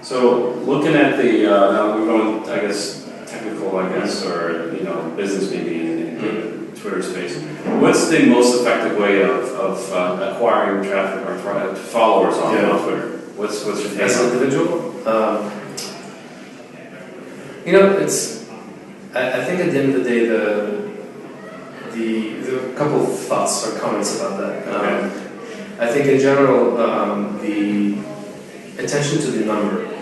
So looking at the, now we're going, I guess, technical, I guess, or, business maybe in the Twitter space. What's the most effective way of acquiring traffic or followers on Twitter? What's your take? As an individual? It's, I think at the end of the day, the couple of thoughts or comments about that. Okay. I think in general, the attention to the number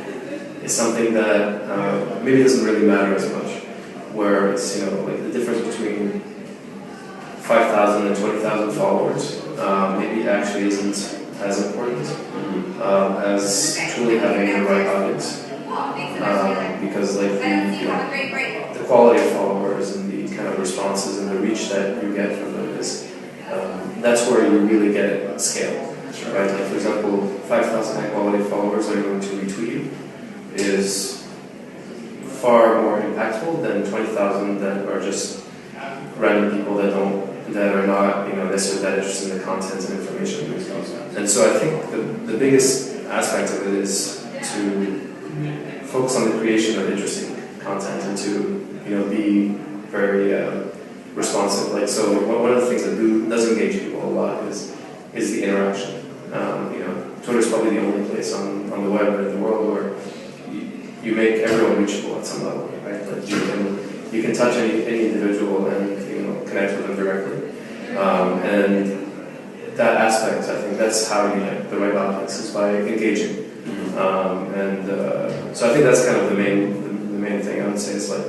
is something that maybe doesn't really matter as much. Where it's, like the difference between 5,000 and 20,000 followers maybe actually isn't as important as truly having the right audience. Because like the quality of followers and the kind of responses and the reach that you get from them is that's where you really get it at scale. Right? Like for example, 5,000 high quality followers that are going to retweet you is far more impactful than 20,000 that are just random people that are not necessarily that interested in the content and information. And so I think the biggest aspect of it is to focus on the creation of interesting content and to be very responsive. Like so, one of the things that does engage people a lot is the interaction. Twitter is probably the only place on the web in the world where you make everyone reachable at some level, right? Like you can touch any individual and connect with them directly, and that aspect, I think that's how you get the right audience is by engaging. So I think that's kind of the main thing I would say is like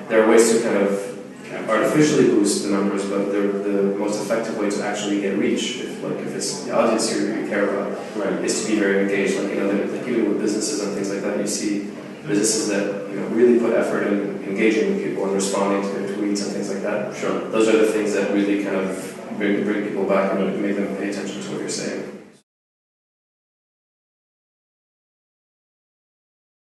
there are ways to kind of artificially boost the numbers, but the most effective way to actually get reach, if it's the audience you care about, right, is to be very engaged. Like even with businesses and things like that, you see businesses that really put effort in engaging with people and responding to their tweets and things like that. Sure. Those are the things that really kind of bring people back and make them